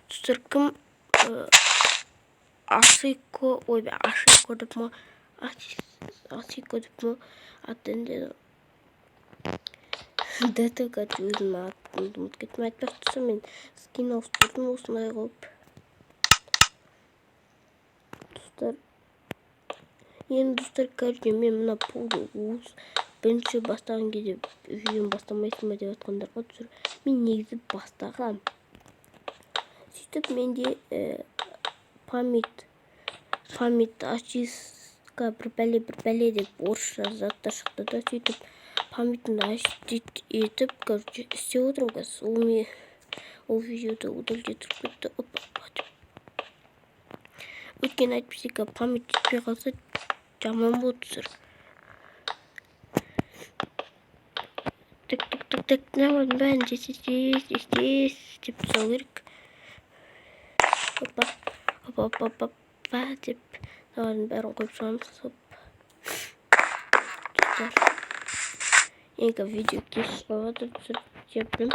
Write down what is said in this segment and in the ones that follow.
түсіркім Ашико, ой, Ашико деп ма? Ашико деп ма? Аттенде ДТК өзім аттымды ұмытып кеттім. Айтпақ түсі мен скин ауыстырдым осындай қылып. Достар, енді достар, короче, мен мына пулды бірінші бастаған кезде видеоны бастамайсың ба деп атқандарға түсір. Мен негізі бастағам. Сөйтіп менде память очистка бір бәле деп орысша заттар шықты да, сөйтіп памятімді очистить етіп, короче, істеп отырмын қазір. Ол видеода удалить етіп кетті. Өткен айтпесек, память жетпей қалса жаман болды сыр. Так, нормально, бәрін здесь деп тұсау керек. Опа, деп бәрін қойып шығамыз. Енді видео кеш шығып отыр, түсіріп білем.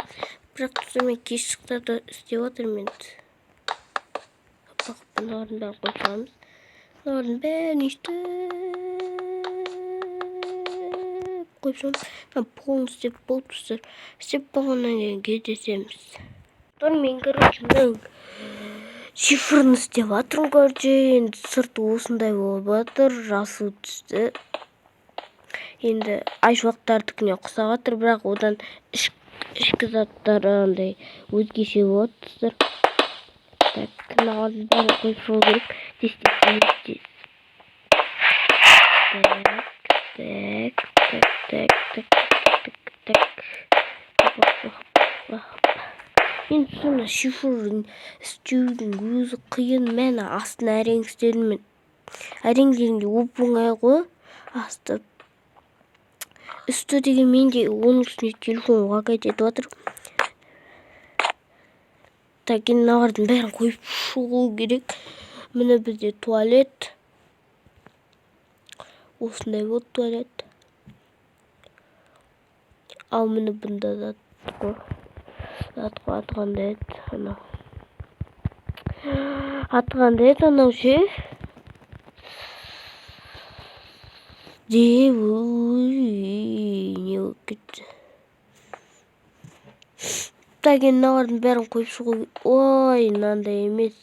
Бірақ түсірмен кеш шықтарды істеп отырмын енді. Бәрін қойып шығамыз. Бәрін қойып шығамыз. Полын істеп болып тұстыр. Істеп болғаннан кейін кездесеміз. Мен, короче, шифрын істеп атырым, короче, енді сырты осындай болып атыр, жасыл түсті. Енді айшуақтардікіне құсап атыр, бірақ одан ішкі заттар андай өзгеше болады тұстыр. Так, нағыз бәрін қойып шығу керек. Енді соны шифрын істеудің өзі қиын. Мен астын әрең істедім. Әрең дегенде оп-оңай ғой. Асты үсті деген менде оның үстіне телефон лагать етіп отыр. Так, енді мыналардың бәрін қойып шығу керек. Міне бізде туалет. Осындай вот туалет. Ал міне бұнда зат қой. Атқанда еді, анау. Анау ше. Не болып кетті. Так, енді мыналардың бәрін қойып шығу. Ой, мынандай емес.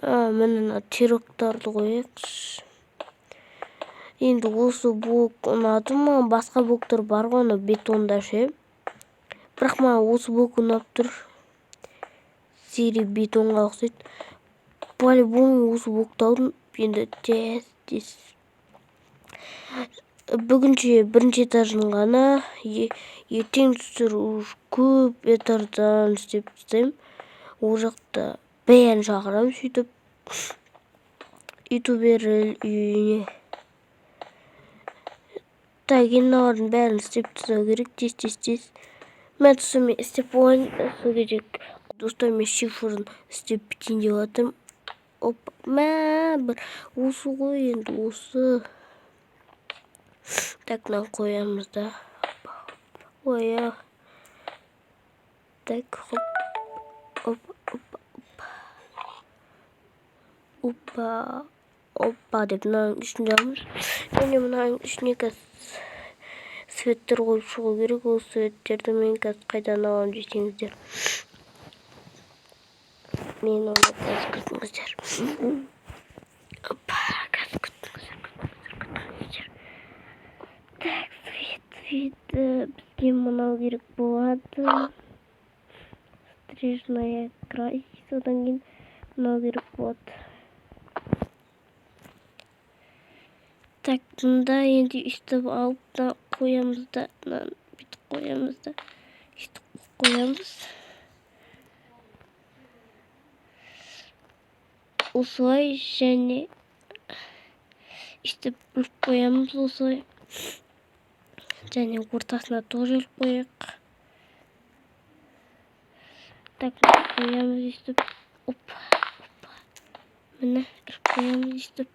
Міне тероктарды қояқшы. Енді осы блок ұнады ма? Басқа блоктар бар ғой, бетонда ше. Бірақ маған осы блок ұнап тұр. Серия бетонға ұқсайды. По-любому осы блокты алдым. Енді тез. Бүгінше бірінші этажын ғана. Ертең түсір көп этаждан істеп істеймін. Ол жақта бәрін шақырам сөйтіп. Ютубер үйіне. Так, енді бәрін істеп тұсау керек. Тез. Мен түсіме істеп болған сол керек. Достар, мен шифрын істеп бітейін деп жатырмын. Бір осы ғой, енді осы. Так, мынаны қоямыз да. Ой, так, опа деп мынаның ішінде аламыз. Және мынаның ішіне светтер қойып шығу керек. Ол светтерді мен қайдан аламын десеңіздер. Мен оны күтіңіздер. Опа, күтіңіздер. Так, свет. Бізге мынау керек болады. Стрижная красить. Содан кейін мынау керек болады. Так, бұнда енді үстіп алып қоямыз да. Бүйтіп қоямыз да. Үстіп қоямыз. Осылай және үстіп бүліп қоямыз осылай. Және ортасына тоже қояқ. Так, қоямыз үстіп. Опа. Міне, қоямыз үстіп.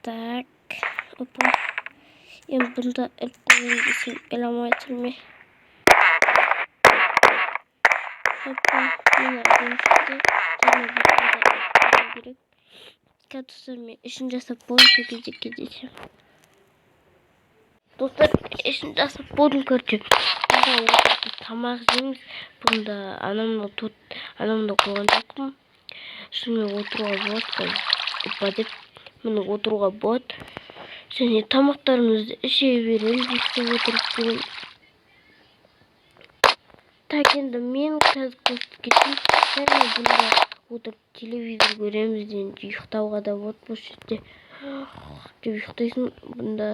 Так, опа. Endi bunda ilk desem elamay Hoppa, yine dönüştü. Yine bir tane gerek. Katırsam işin jasap boyun çökecek gideceğim. Dostlar işin jasap boyun körçü. Bunda tamak yiyemiz. Bunda anamla koygan жоқпын. Şimdi oturuğa болады. Опа деп міне oturuğa болады. Және тамақтарымызды іше берелі деп отырып деген. Так енді мен қазір қосып кетейін. Және бұнда отырып телевизор көреміз енді ұйықтауға да болады бұл жерде. Деп ұйықтайсың. Бұнда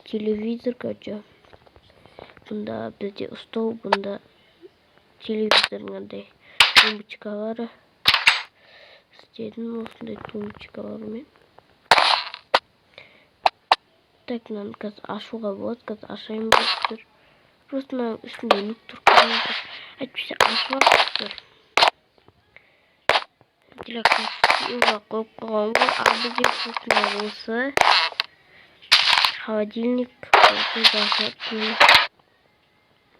телевизор короче. Бұнда бізде стол, бұнда телевизордың андай тумбочкалары. Істедім осындай тумбочкалармен. Так, мынаны қазір ашуға болады. Қазір ашайын болып тұр. Просто мына үстінде нүк тұр. Әйтпесе ашуға тұр. Телевизорға қойып қойған ғой. Ал бізде вкусный осы. Холодильник.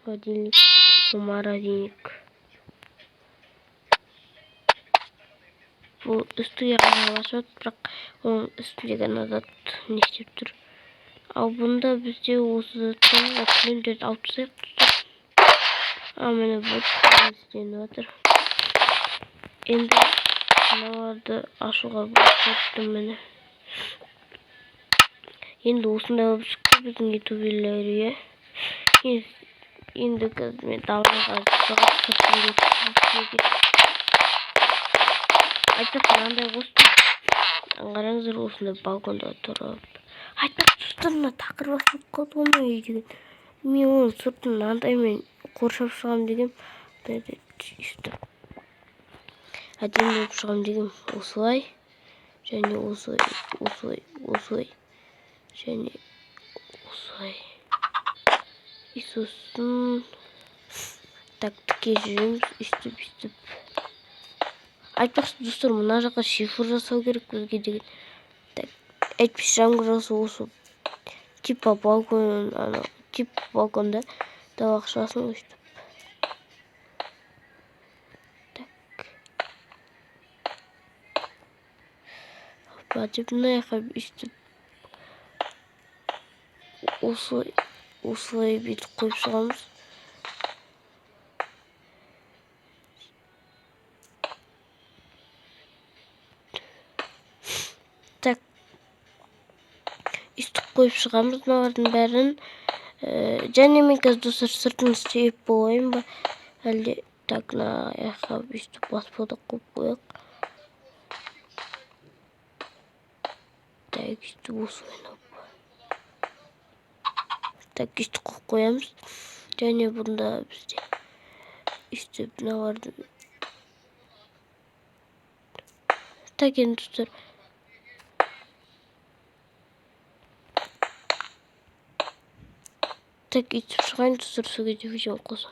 Холодильник. Морозильник. Бұл үстіге араласып, бірақ оның үстіндегі назад не істеп тұр. Ал бұнда бізде осы кілемдерді алып тастайық тұр. Міне бұл істеніп жатыр. Енді мыналарды ашуға болады міне. Енді осындай болып шықты біздің ютуберлер. Енді қазір мен далаға шығып сыртын айтпақ мынандай қостым. Қараңыздар осындай балконда тұрып. Айтпақ достарына тақырып ашылып қалды ғой деген. Мен оның сыртын мынандаймен қоршап шығам деген. Өйстіп әдемі болып шығам деген. Осылай. Және осылай. Және осылай. И сосын так тіке жүреміз. Үстіп. Айтпақшы достар, мына жаққа шифр жасау керек бізге деген. Так, әйтпесе жаңбыр жауса осы типа балконда далаға шығасың өйстіп. Так. Опа деп мына жаққа өйстіп. Осылай бүйтіп қойып шығамыз. Так. Үстіп қойып шығамыз мыналардың бәрін. Және мен қазір достар сыртын істеп болайын ба? Әлде так мына жаққа өйстіп баспалдақ қойып қояйық. Так, өйстіп осылай. Так, үстіп қойып қоямыз. Және бұнда бізде үстіп мыналарды. Так, енді достар. Так, үйтіп шығайын достар, сол кезде видеоны қосам.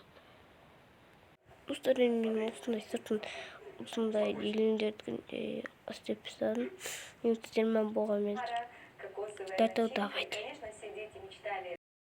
Достар, енді мен осындай сыртын осындай елендерді істеп тастадым. Мен сіздермен болғанмен. До давайте.